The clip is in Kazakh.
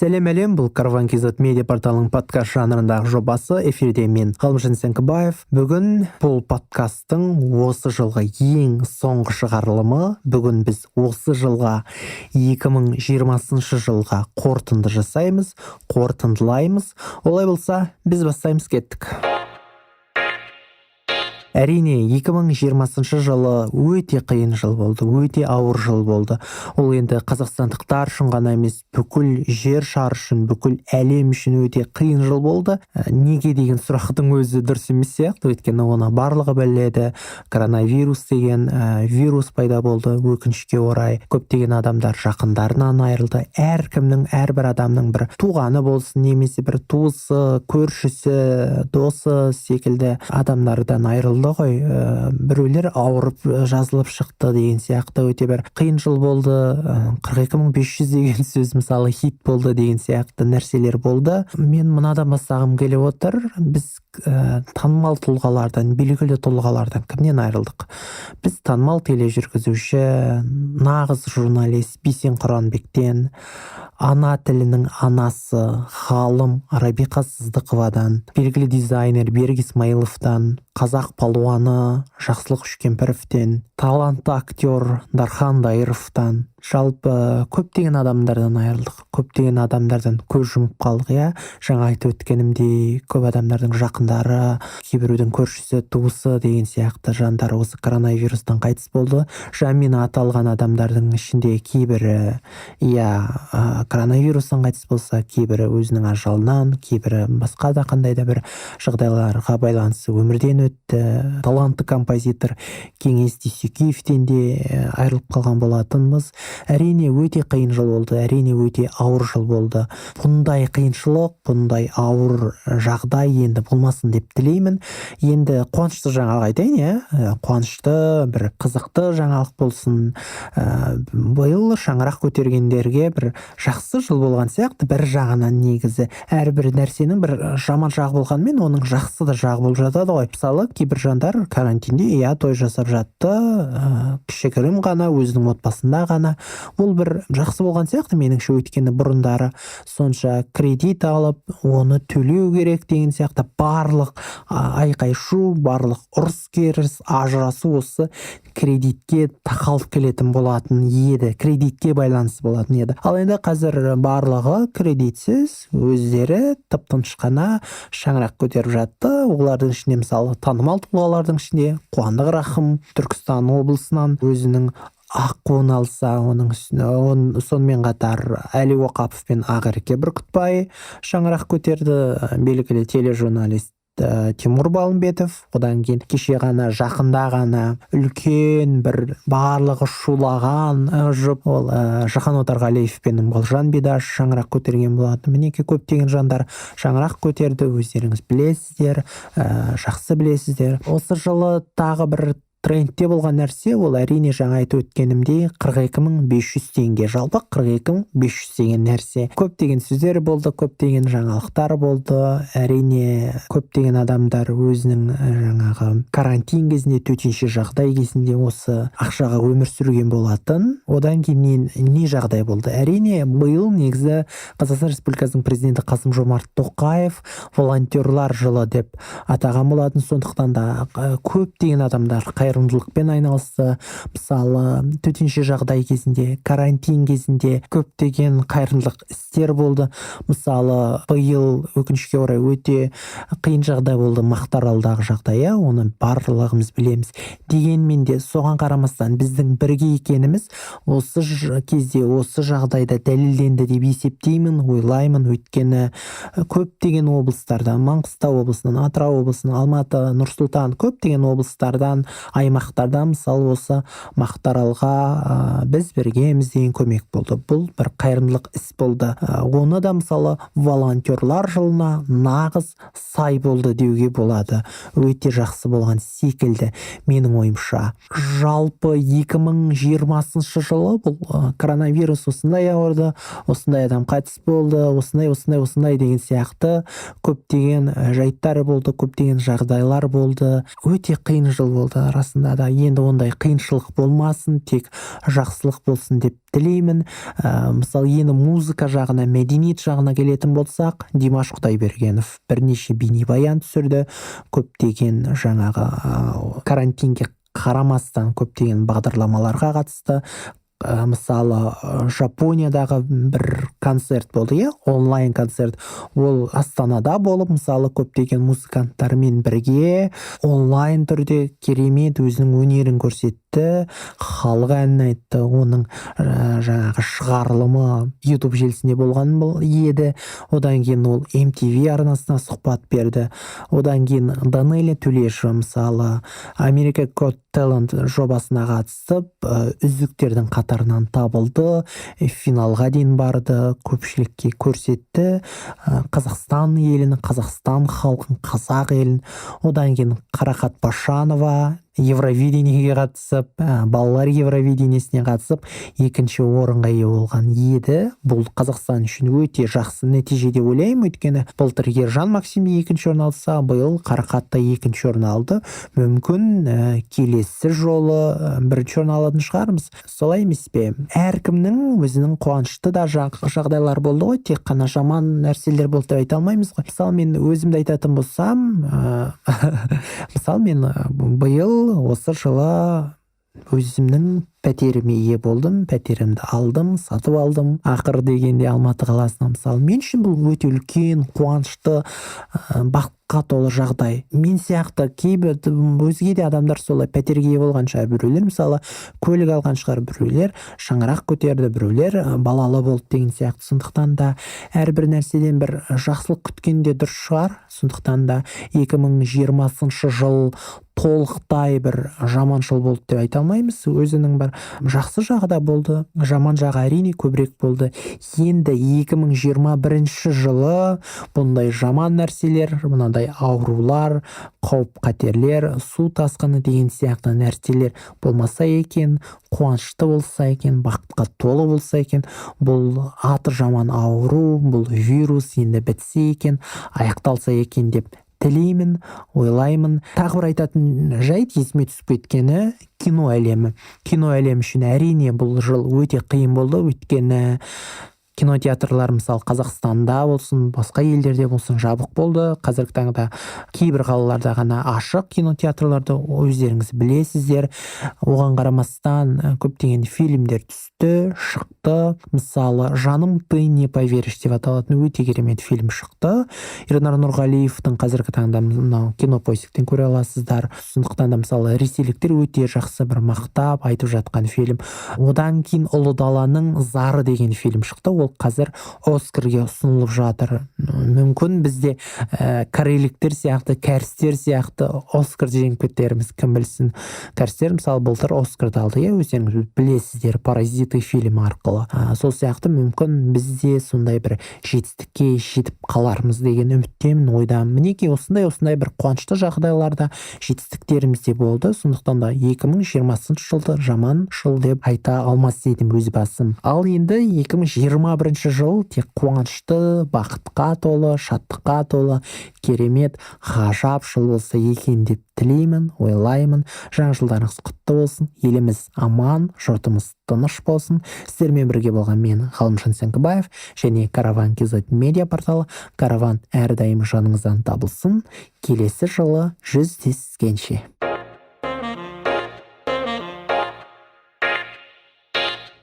Сәлем әлем, бұл Карван Кизет медиа порталының подкаст жанрындағы жобасы. Эфирде мен Ғалымжан Сәңкібаев. Бүгін бұл подкасттың осы жылғы ең соңғы шығарылымы. Бүгін біз осы жылға 2020 жылға қорытынды жасаймыз, қорытындылаймыз. Олай болса, біз бастаймыз, кеттік. Әрине, 2020 жылы өте қиын жыл болды, өте ауыр жыл болды. Ол енді қазақстандықтар үшін ғана емес, бүкіл жер шары үшін, бүкіл әлем үшін өте қиын жыл болды. Неге деген сұрақтың өзі дұрыс емес сияқты, өйткені оны барлығы біледі. Коронавирус деген вирус пайда болды, өкінішке орай. Көптеген адамдар жақындарынан айырылды. Әркімнің, әрбір адамның бір туғаны болсын, немесе бір туысы, көршісі, досы секілді адамдардан айырылды ғой. Біреулер ауырып жазылып шықты деген сияқты өте бір қиын жыл болды. 42500 деген сөз мысалы хит болды деген сияқты нәрселер болды. Мен мынадан бастағым келіп отыр. Біз танымал тұлғалардан, белгілі тұлғалардан кімнен айырылдық? Біз танымал тележүргізуші, нағыз журналист Бейсен Құранбектен, ана тілінің анасы ғалым Рабиқа Сыздықовадан, белгілі дизайнер Берік Исмаиловтан, қазақ палуаны Жақсылық Үшкемпіровтен, талантты актер Дархан Дайыровтан, жалпы көптеген адамдардан айырылдық, көптеген адамдардан көз жұмып қалдық. Иә, жаңа айтып өткенімдей, көп адамдардың жақындары, кейбіреудің көршісі, туысы деген сияқты жандар осы коронавирустан қайтыс болды. Жамина аталған адамдардың ішінде кейбірі коронавирустан қайтыс болса, кейбірі өзінің ажалынан, кейбірі басқа да қандай да бір жағдайларға байланысты өмірден өтті. Талантты композитор Кеңес Дүйсекеевтен де айырылып қалған болатынбыз. Әрине өте қиын жыл болды, әрине өте ауыр жыл болды. Бұндай қиыншылық, бұндай ауыр жағдай енді болмасын деп тілеймін. Енді қуанышты жаңалық айтайын, қуанышты бір қызықты жаңалық болсын. Биыл шаңырақ көтергендерге бір жақсы жыл болған сияқты. Бір жағынан негізі әрбір нәрсенің бір жаман жағы болғанмен, оның жақсы да жағы болып жатады ғой. Мысалы, кейбір жандар карантинде той жасап жатты, кішігірім ғана, өзінің отбасында ғана. Ол бір жақсы болған сияқты меніңше, өйткені бұрындары сонша кредит алып, оны төлеу керек деген сияқты барлық айқай-шу, барлық ұрыс-керіс, ажырасу осы кредитке тақалып келетін болатын еді, кредитке байланысты болатын еді. Ал енді қазір барлығы кредитсіз, өздері тып-тыныш қана шаңырақ көтеріп жатты. Олардың ішінде мысалы танымал тұлғалардың ішінде Қуандық Рахым Түркістан облысынан өзінің ақуын алса, оның үстіне сонымен қатар Әли Оқапов пен Ақерке Бүркітбай шаңырақ көтерді. Белгілі тележурналист Тимур Балымбетов, одан кейін кеше ғана, жақында ғана үлкен бір барлығы шулаған жұп, ол Жахан Отарғалиев пен Балжан Бидаш шаңырақ көтерген болатын. Мінеке көптеген жандар шаңырақ көтерді, өздеріңіз білесіздер, жақсы білесіздер. Осы жылы тағы бір трендте болған нәрсе, ол әрине жаңа айтып өткенімдей 42500 теңге. Жалпы 42500 деген нәрсе. Көптеген сөздер болды, көптеген жаңалықтар болды. Әрине көптеген адамдар өзінің жаңағы карантин кезінде, төтенше жағдай кезінде осы ақшаға өмір сүрген болатын. Одан кейін не жағдай болды? Әрине биыл негізі Қазақстан Республикасының президенті Қасым-Жомарт Тоқаев волонтерлар жылы деп атаған болатын. Сондықтан да көптеген адамдар қайырымдылықпен айналысты. Мысалы, төтенше жағдай кезінде, карантин кезінде көптеген қайырымдылық істер болды. Мысалы, биыл өкінішке орай өте қиын жағдай болды, Мақтааралдағы жағдай, оны барлығымыз білеміз. Дегенмен де соған қарамастан біздің бірге екеніміз осы кезде, осы жағдайда дәлелденді деп есептеймін, ойлаймын. Өйткені көптеген облыстардан, Маңғыстау облысынан, Атырау облысынан, Алматы, Нұр-Сұлтан, көптеген облыстардан, аймақтардан мысалы осы Мақтааралға біз біргеміз деген көмек болды. Бұл бір қайырымдылық іс болды. Оны да мысалы волонтерлар жылына нағыз сай болды деуге болады. Өте жақсы болған секілді менің ойымша. Жалпы 2020 жылы бұл коронавирус осындай ауырды, осындай адам қайтыс болды, осындай деген сияқты көптеген жайттар болды, көптеген жағдайлар болды. Өте қиын жыл болды, рас арасында да енді ондай қиыншылық болмасын, тек жақсылық болсын деп тілеймін. Мысалы енді музыка жағына, мәдениет жағына келетін болсақ, Димаш Құдайбергенов бірнеше бейнебаян түсірді, көптеген жаңағы карантинге қарамастан көптеген бағдарламаларға қатысты. Мысалы Жапониядағы бір концерт болды, онлайн концерт. Ол Астанада болып, мысалы көптеген музыканттармен бірге онлайн түрде керемет өзінің өнерін көрсетті, халық әнін айтты. Оның жаңағы шығарылымы YouTube желісінде болған еді. Одан кейін ол MTV арнасына сұхбат берді. Одан кейін Данэлия Төлешова мысалы America Got Talent жобасына қатысып, үздіктердің қатарынан табылды, финалға дейін барды, көпшілікке көрсетті Қазақстан елін, Қазақстан халқын, қазақ елін. Одан кейін Қарақат Пашанова Евровидениеге қатысып, балалар Евровидениесіне қатысып, екінші орынға ие болған еді. Бұл Қазақстан үшін өте жақсы нәтиже деп ойлаймын, өйткені былтыр Ержан Максим екінші орын алса, биыл Қарақат та екінші орын алды. Мүмкін келесі жолы бірінші орын алатын шығармыз. Солай емес пе? Әркімнің өзінің қуанышты да жағдайлар болды ғой, тек қана жаман нәрселер болды деп айта алмаймыз ғой. Мысалы мен өзімді айтатын болсам, мысалы мен биыл осы жылы өзімнің пәтеріме ие болдым, пәтерімді алдым, сатып алдым. Ақыр дегенде Алматы қаласына, мысалы, мен үшін бұл өте үлкен, қуанышты, бақытқа толы жағдай. Мен сияқты кейбір өзге де адамдар солай пәтерге ие болған шығар, біреулер мысалы көлік алған шығар, біреулер шаңырақ көтерді, біреулер балалы болды деген сияқты. Сондықтан да әрбір нәрседен бір жақсылық күткен де дұрыс шығар. Сондықтан да 2020 жыл толықтай бір жаман жыл болды деп айта алмаймыз. Өзінің бір жақсы жағы да болды, жаман жағы әрине көбірек болды. Енді 2021 жылы бұндай жаман нәрселер, мынадай аурулар, қауіп қатерлер, су тасқыны деген сияқты нәрселер болмаса екен, қуанышты болса екен, бақытқа толы болса екен, бұл аты жаман ауру, бұл вирус енді бітсе екен, аяқталса екен деп тілеймін, ойлаймын. Тағы бір айтатын жайт есіме түсіп кеткені кино әлемі. Кино әлемі үшін әрине бұл жыл өте қиын болды, өйткені кинотеатрлар мысалы Қазақстанда болсын, басқа елдерде болсын жабық болды. Қазіргі таңда кейбір қалаларда ғана ашық кинотеатрларды өздеріңіз білесіздер. Оған қарамастан көптеген фильмдер түсті, шықты. Мысалы «Жаным, ты не поверишь» деп аталатын өте керемет фильм шықты. Ернар Нұрғалиевтің қазіргі таңда мынау Кинопоисктен көре аласыздар. Сондықтан да мысалы ресейліктер өте жақсы бір мақтап айтып жатқан фильм. Одан кейін «Ұлы даланың зары» деген фильм шықты. Ол қазір Оскарға ұсынылып жатыр. Мүмкін бізде корейліктер сияқты, кәрістер сияқты Оскар жеңіп кетерміз, кім білсін. Кәрістер мысалы былтыр Оскарды алды, өздеріңіз білесіздер, «Паразиты» фильмі арқылы. Сол сияқты мүмкін бізде сондай бір жетістікке жетіп қалармыз деген үміттемін, ойдамын. Мінекей осындай бір қуанышты жағдайларда жетістіктеріміз де болды. Сондықтан да 2020 жылды жаман жыл деп айта алмас едім өз басым. Ал енді 2021 жыл тек қуанышты, бақытқа толы, шаттыққа толы, керемет, ғажап жыл болса екен деп тілеймін, ойлаймын. Жаңа жылдарыңыз құтты болсын, еліміз аман, жұртымыз тыныш болсын. Сіздермен бірге болған мен Ғалымжан Сәңкібаев және Караван KZ медиа порталы. Караван әрдайым жаныңыздан табылсын. Келесі жылы жүздескенше.